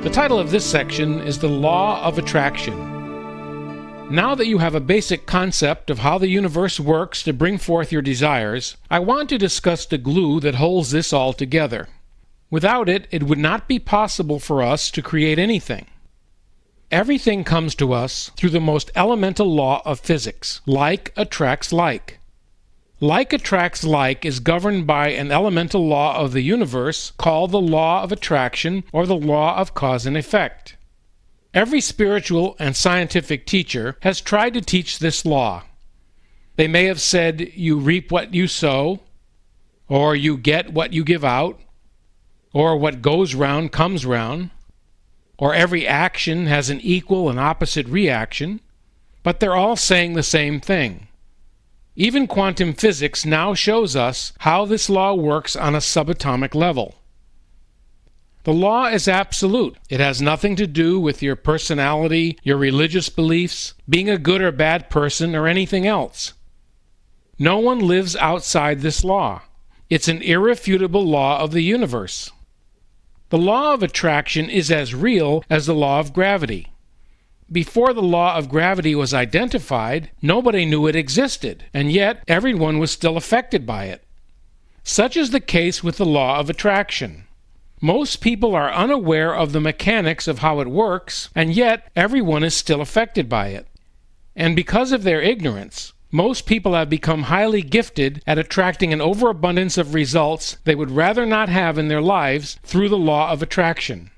The title of this section is The Law of Attraction. Now that you have a basic concept of how the universe works to bring forth your desires, I want to discuss the glue that holds this all together. Without it, it would not be possible for us to create anything. Everything comes to us through the most elemental law of physics. Like attracts like. Like attracts like is governed by an elemental law of the universe called the law of attraction or the law of cause and effect. Every spiritual and scientific teacher has tried to teach this law. They may have said you reap what you sow, or you get what you give out, or what goes round comes round, or every action has an equal and opposite reaction, but they're all saying the same thing. Even quantum physics now shows us how this law works on a subatomic level. The law is absolute. It has nothing to do with your personality, your religious beliefs, being a good or bad person, or anything else. No one lives outside this law. It's an irrefutable law of the universe. The law of attraction is as real as the law of gravity. Before the law of gravity was identified, nobody knew it existed, and yet everyone was still affected by it. Such is the case with the law of attraction. Most people are unaware of the mechanics of how it works, and yet everyone is still affected by it. And because of their ignorance, most people have become highly gifted at attracting an overabundance of results they would rather not have in their lives through the law of attraction.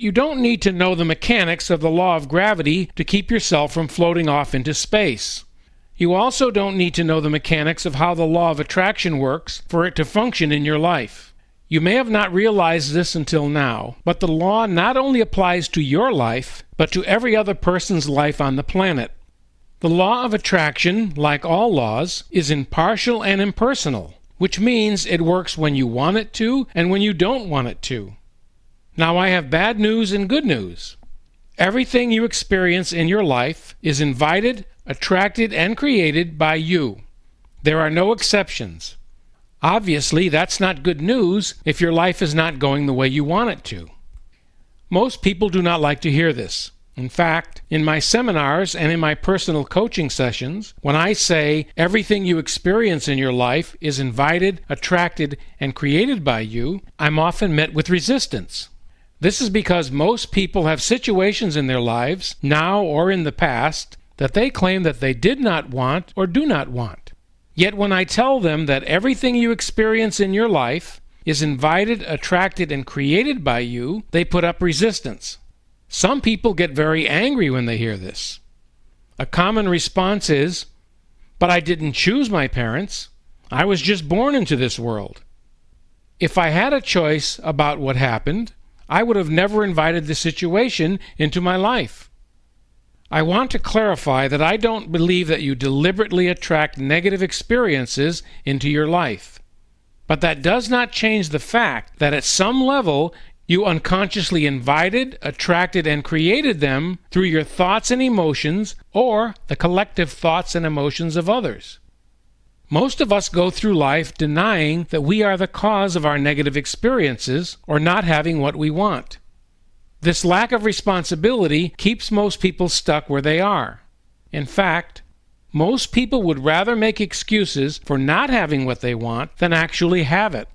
You don't need to know the mechanics of the law of gravity to keep yourself from floating off into space. You also don't need to know the mechanics of how the law of attraction works for it to function in your life. You may have not realized this until now, but the law not only applies to your life, but to every other person's life on the planet. The law of attraction, like all laws, is impartial and impersonal, which means it works when you want it to and when you don't want it to. Now I have bad news and good news. Everything you experience in your life is invited, attracted, and created by you. There are no exceptions. Obviously, that's not good news if your life is not going the way you want it to. Most people do not like to hear this. In fact, in my seminars and in my personal coaching sessions, when I say everything you experience in your life is invited, attracted, and created by you, I'm often met with resistance. This is because most people have situations in their lives, now or in the past, that they claim that they did not want or do not want. Yet when I tell them that everything you experience in your life is invited, attracted, and created by you, they put up resistance. Some people get very angry when they hear this. A common response is, "But I didn't choose my parents. I was just born into this world." If I had a choice about what happened, I would have never invited the situation into my life. I want to clarify that I don't believe that you deliberately attract negative experiences into your life. But that does not change the fact that at some level you unconsciously invited, attracted, and created them through your thoughts and emotions or the collective thoughts and emotions of others. Most of us go through life denying that we are the cause of our negative experiences or not having what we want. This lack of responsibility keeps most people stuck where they are. In fact, most people would rather make excuses for not having what they want than actually have it.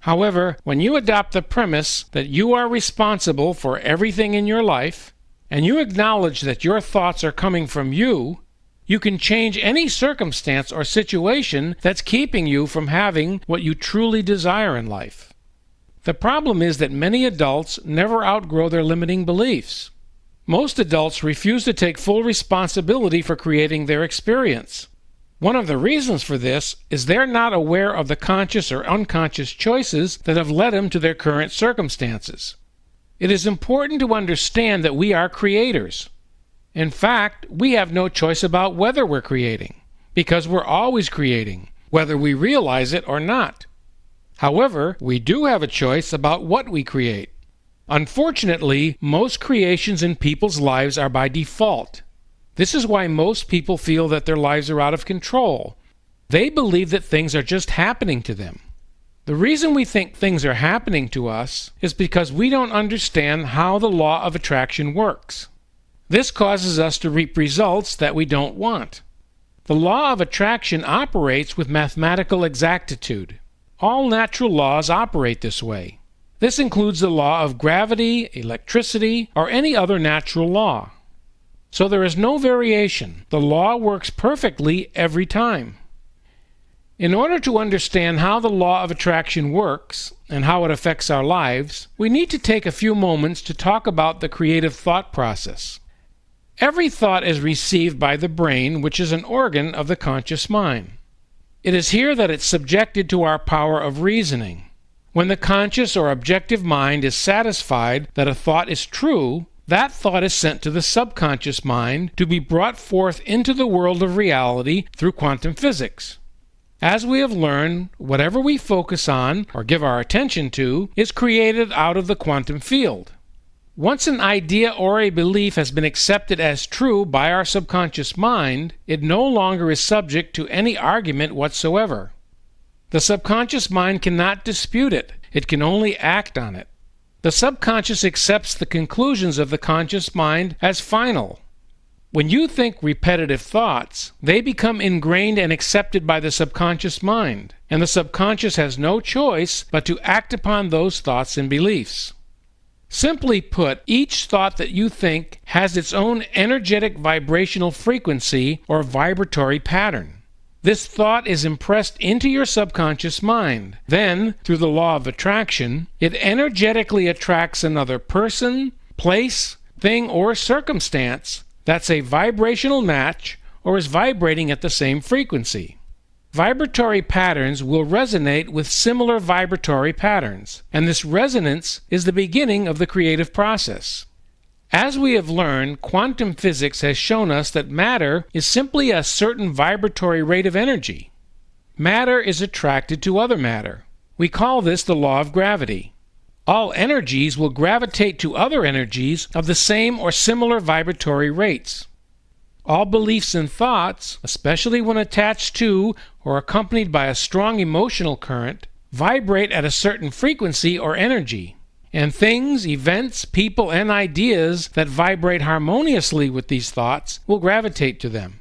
However, when you adopt the premise that you are responsible for everything in your life, and you acknowledge that your thoughts are coming from you, you can change any circumstance or situation that's keeping you from having what you truly desire in life. The problem is that many adults never outgrow their limiting beliefs. Most adults refuse to take full responsibility for creating their experience. One of the reasons for this is they're not aware of the conscious or unconscious choices that have led them to their current circumstances. It is important to understand that we are creators. In fact, we have no choice about whether we're creating, because we're always creating, whether we realize it or not. However, we do have a choice about what we create. Unfortunately, most creations in people's lives are by default. This is why most people feel that their lives are out of control. They believe that things are just happening to them. The reason we think things are happening to us is because we don't understand how the law of attraction works. This causes us to reap results that we don't want. The law of attraction operates with mathematical exactitude. All natural laws operate this way. This includes the law of gravity, electricity, or any other natural law. So there is no variation. The law works perfectly every time. In order to understand how the law of attraction works and how it affects our lives, we need to take a few moments to talk about the creative thought process. Every thought is received by the brain, which is an organ of the conscious mind. It is here that it's subjected to our power of reasoning. When the conscious or objective mind is satisfied that a thought is true, that thought is sent to the subconscious mind to be brought forth into the world of reality through quantum physics. As we have learned, whatever we focus on or give our attention to is created out of the quantum field. Once an idea or a belief has been accepted as true by our subconscious mind, it no longer is subject to any argument whatsoever. The subconscious mind cannot dispute it. It can only act on it. The subconscious accepts the conclusions of the conscious mind as final. When you think repetitive thoughts, they become ingrained and accepted by the subconscious mind, and the subconscious has no choice but to act upon those thoughts and beliefs. Simply put, each thought that you think has its own energetic vibrational frequency or vibratory pattern. This thought is impressed into your subconscious mind. Then, through the law of attraction, it energetically attracts another person, place, thing, or circumstance that's a vibrational match or is vibrating at the same frequency. Vibratory patterns will resonate with similar vibratory patterns, and this resonance is the beginning of the creative process. As we have learned, quantum physics has shown us that matter is simply a certain vibratory rate of energy. Matter is attracted to other matter. We call this the law of gravity. All energies will gravitate to other energies of the same or similar vibratory rates. All beliefs and thoughts, especially when attached to or accompanied by a strong emotional current, vibrate at a certain frequency or energy. And things, events, people, and ideas that vibrate harmoniously with these thoughts will gravitate to them.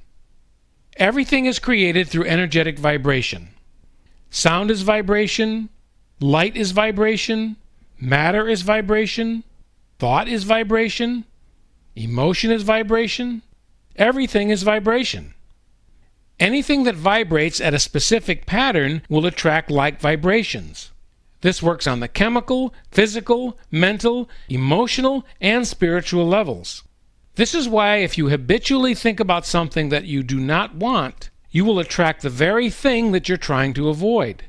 Everything is created through energetic vibration. Sound is vibration, light is vibration, matter is vibration, thought is vibration, emotion is vibration. Everything is vibration. Anything that vibrates at a specific pattern will attract like vibrations. This works on the chemical, physical, mental, emotional, and spiritual levels. This is why if you habitually think about something that you do not want, you will attract the very thing that you're trying to avoid.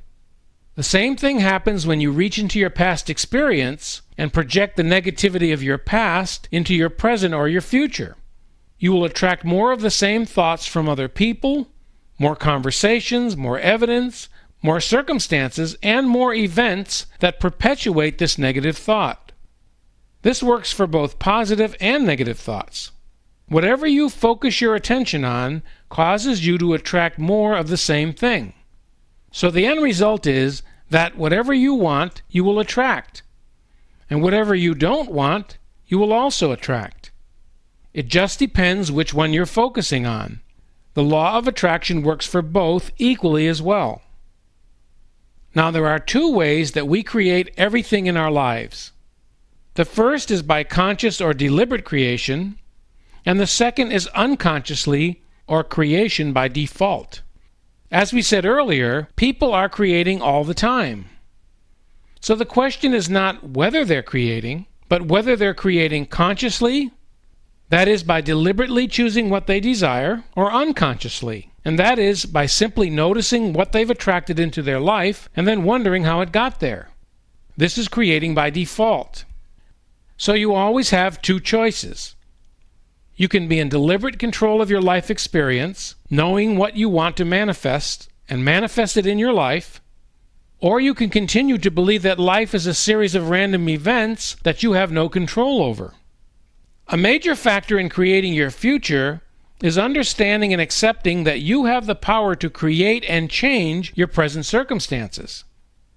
The same thing happens when you reach into your past experience and project the negativity of your past into your present or your future. You will attract more of the same thoughts from other people, more conversations, more evidence, more circumstances, and more events that perpetuate this negative thought. This works for both positive and negative thoughts. Whatever you focus your attention on causes you to attract more of the same thing. So the end result is that whatever you want, you will attract. And whatever you don't want, you will also attract. It just depends which one you're focusing on. The law of attraction works for both equally as well. Now, there are two ways that we create everything in our lives. The first is by conscious or deliberate creation, and the second is unconsciously or creation by default. As we said earlier, people are creating all the time. So the question is not whether they're creating, but whether they're creating consciously, that is, by deliberately choosing what they desire, or unconsciously, and that is, by simply noticing what they've attracted into their life and then wondering how it got there. This is creating by default. So you always have two choices. You can be in deliberate control of your life experience, knowing what you want to manifest, and manifest it in your life, or you can continue to believe that life is a series of random events that you have no control over. A major factor in creating your future is understanding and accepting that you have the power to create and change your present circumstances.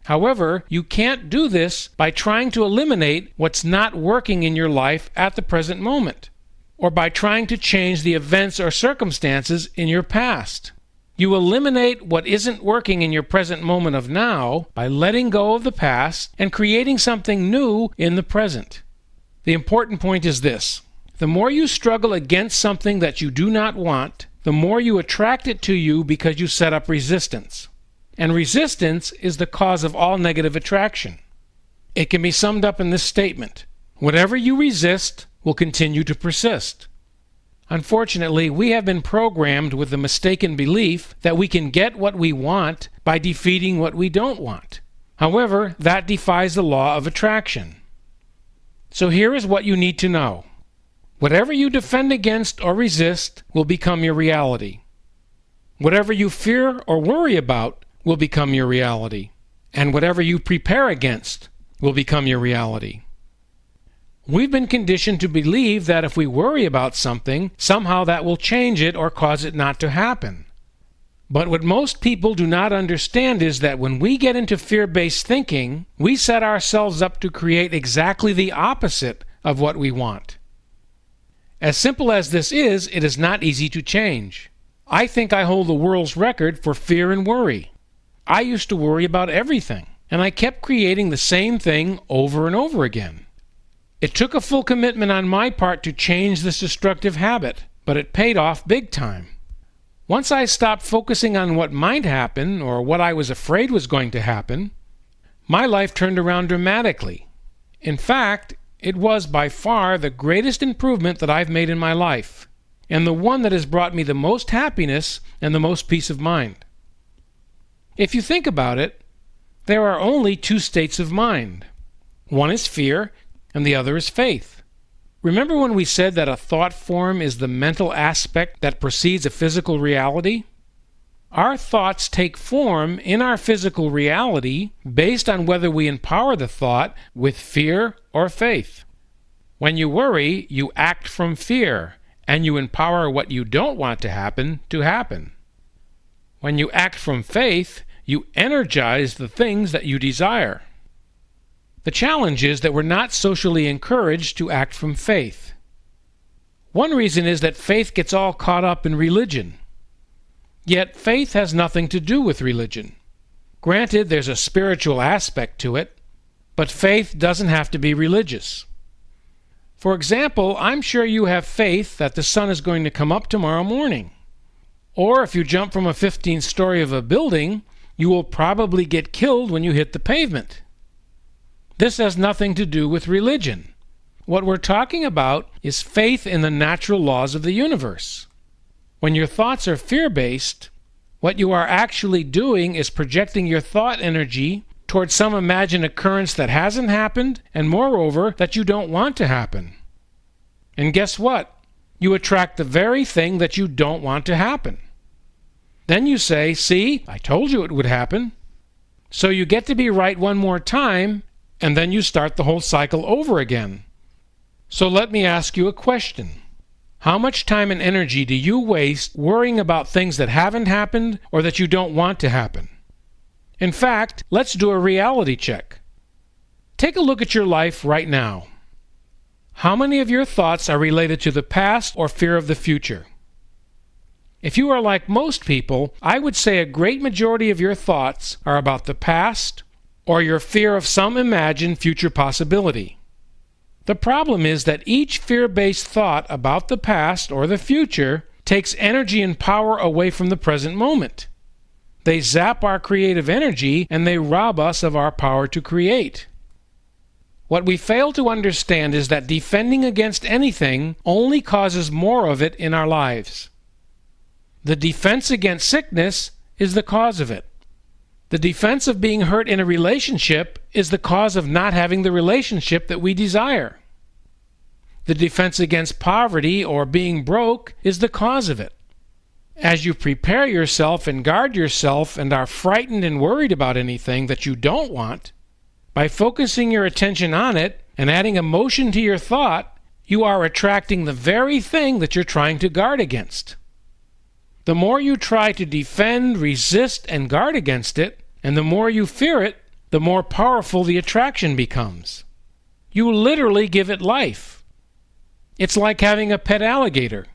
However, you can't do this by trying to eliminate what's not working in your life at the present moment, or by trying to change the events or circumstances in your past. You eliminate what isn't working in your present moment of now by letting go of the past and creating something new in the present. The important point is this: the more you struggle against something that you do not want, the more you attract it to you because you set up resistance. And resistance is the cause of all negative attraction. It can be summed up in this statement: whatever you resist will continue to persist. Unfortunately, we have been programmed with the mistaken belief that we can get what we want by defeating what we don't want. However, that defies the law of attraction. So here is what you need to know. Whatever you defend against or resist will become your reality. Whatever you fear or worry about will become your reality. And whatever you prepare against will become your reality. We've been conditioned to believe that if we worry about something, somehow that will change it or cause it not to happen. But what most people do not understand is that when we get into fear-based thinking, we set ourselves up to create exactly the opposite of what we want. As simple as this is, it is not easy to change. I think I hold the world's record for fear and worry. I used to worry about everything, and I kept creating the same thing over and over again. It took a full commitment on my part to change this destructive habit, but it paid off big time. Once I stopped focusing on what might happen or what I was afraid was going to happen, my life turned around dramatically. In fact, it was by far the greatest improvement that I've made in my life, and the one that has brought me the most happiness and the most peace of mind. If you think about it, there are only two states of mind. One is fear, and the other is faith. Remember when we said that a thought form is the mental aspect that precedes a physical reality? Our thoughts take form in our physical reality based on whether we empower the thought with fear or faith. When you worry, you act from fear, and you empower what you don't want to happen. When you act from faith, you energize the things that you desire. The challenge is that we're not socially encouraged to act from faith. One reason is that faith gets all caught up in religion. Yet faith has nothing to do with religion. Granted, there's a spiritual aspect to it, but faith doesn't have to be religious. For example, I'm sure you have faith that the sun is going to come up tomorrow morning. Or if you jump from a 15th story of a building, you will probably get killed when you hit the pavement. This has nothing to do with religion. What we're talking about is faith in the natural laws of the universe. When your thoughts are fear-based, what you are actually doing is projecting your thought energy towards some imagined occurrence that hasn't happened, and moreover, that you don't want to happen. And guess what? You attract the very thing that you don't want to happen. Then you say, "See, I told you it would happen." So you get to be right one more time, and then you start the whole cycle over again. So let me ask you a question. How much time and energy do you waste worrying about things that haven't happened or that you don't want to happen? In fact, let's do a reality check. Take a look at your life right now. How many of your thoughts are related to the past or fear of the future? If you are like most people, I would say a great majority of your thoughts are about the past or your fear of some imagined future possibility. The problem is that each fear-based thought about the past or the future takes energy and power away from the present moment. They zap our creative energy and they rob us of our power to create. What we fail to understand is that defending against anything only causes more of it in our lives. The defense against sickness is the cause of it. The defense of being hurt in a relationship is the cause of not having the relationship that we desire. The defense against poverty or being broke is the cause of it. As you prepare yourself and guard yourself and are frightened and worried about anything that you don't want, by focusing your attention on it and adding emotion to your thought, you are attracting the very thing that you're trying to guard against. The more you try to defend, resist, and guard against it, and the more you fear it, the more powerful the attraction becomes. You literally give it life. It's like having a pet alligator.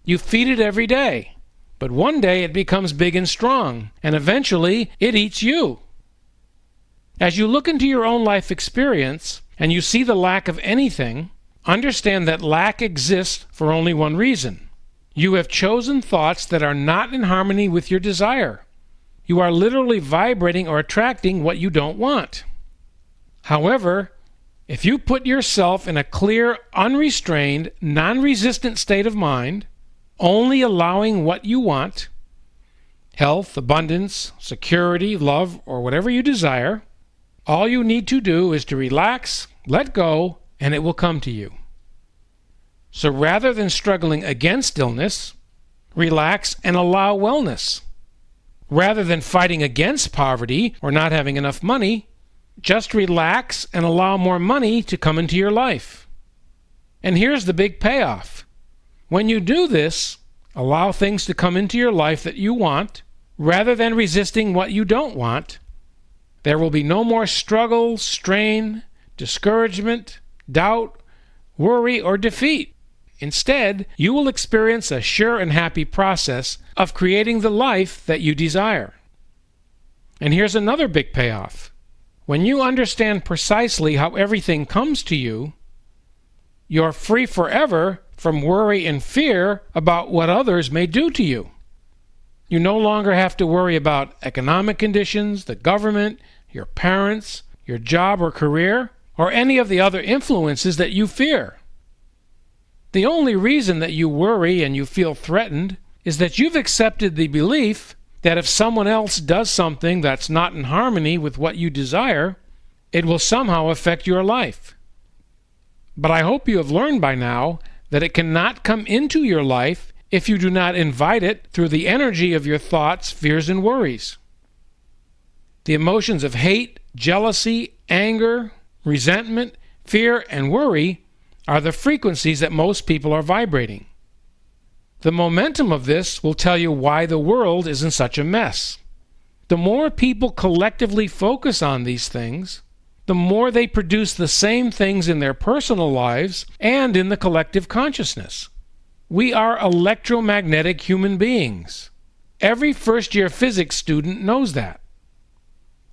You feed it every day, but one day it becomes big and strong, and eventually it eats you. As you look into your own life experience and you see the lack of anything, understand that lack exists for only one reason. You have chosen thoughts that are not in harmony with your desire. You are literally vibrating or attracting what you don't want. However, if you put yourself in a clear, unrestrained, non-resistant state of mind, only allowing what you want, health, abundance, security, love, or whatever you desire, all you need to do is to relax, let go, and it will come to you. So rather than struggling against illness, relax and allow wellness. Rather than fighting against poverty or not having enough money, just relax and allow more money to come into your life. And here's the big payoff. When you do this, allow things to come into your life that you want, rather than resisting what you don't want, there will be no more struggle, strain, discouragement, doubt, worry, or defeat. Instead, you will experience a sure and happy process of creating the life that you desire. And here's another big payoff. When you understand precisely how everything comes to you, you're free forever from worry and fear about what others may do to you. You no longer have to worry about economic conditions, the government, your parents, your job or career, or any of the other influences that you fear. The only reason that you worry and you feel threatened is that you've accepted the belief that if someone else does something that's not in harmony with what you desire, it will somehow affect your life. But I hope you have learned by now that it cannot come into your life if you do not invite it through the energy of your thoughts, fears, and worries. The emotions of hate, jealousy, anger, resentment, fear, and worry are the frequencies that most people are vibrating. The momentum of this will tell you why the world is in such a mess. The more people collectively focus on these things, the more they produce the same things in their personal lives and in the collective consciousness. We are electromagnetic human beings. Every first-year physics student knows that.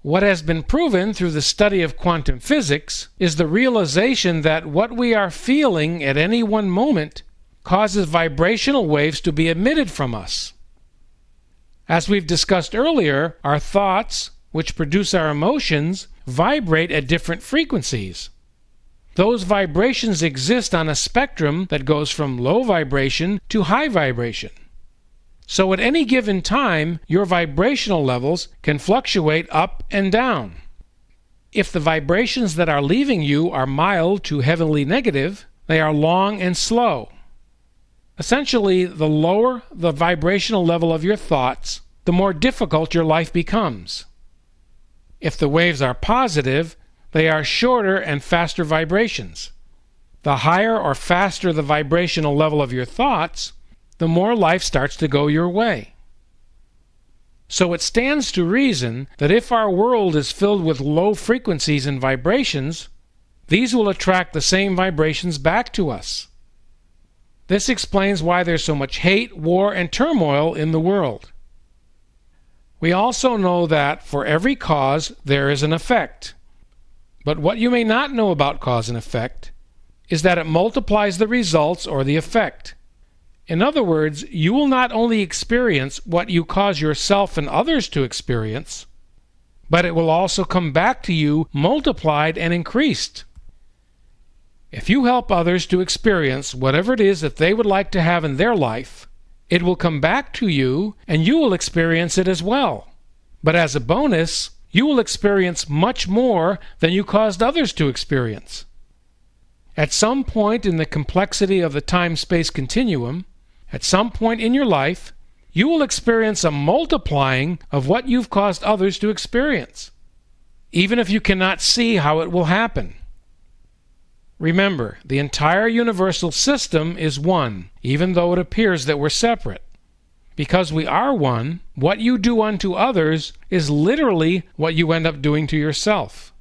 What has been proven through the study of quantum physics is the realization that what we are feeling at any one moment causes vibrational waves to be emitted from us. As we've discussed earlier, our thoughts, which produce our emotions, vibrate at different frequencies. Those vibrations exist on a spectrum that goes from low vibration to high vibration. So at any given time, your vibrational levels can fluctuate up and down. If the vibrations that are leaving you are mild to heavily negative, they are long and slow. Essentially, the lower the vibrational level of your thoughts, the more difficult your life becomes. If the waves are positive, they are shorter and faster vibrations. The higher or faster the vibrational level of your thoughts, the more life starts to go your way. So it stands to reason that if our world is filled with low frequencies and vibrations, these will attract the same vibrations back to us. This explains why there's so much hate, war, and turmoil in the world. We also know that for every cause there is an effect. But what you may not know about cause and effect is that it multiplies the results or the effect. In other words, you will not only experience what you cause yourself and others to experience, but it will also come back to you multiplied and increased. If you help others to experience whatever it is that they would like to have in their life, it will come back to you and you will experience it as well. But as a bonus, you will experience much more than you caused others to experience. At some point in the complexity of the time-space continuum, at some point in your life, you will experience a multiplying of what you've caused others to experience, even if you cannot see how it will happen. Remember, the entire universal system is one, even though it appears that we're separate. Because we are one, what you do unto others is literally what you end up doing to yourself.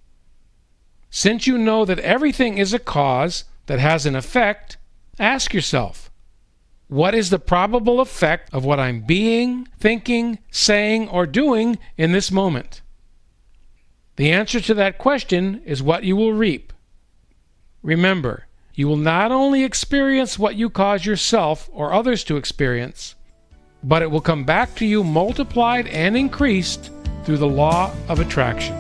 Since you know that everything is a cause that has an effect, ask yourself, what is the probable effect of what I'm being, thinking, saying, or doing in this moment? The answer to that question is what you will reap. Remember, you will not only experience what you cause yourself or others to experience, but it will come back to you multiplied and increased through the law of attraction.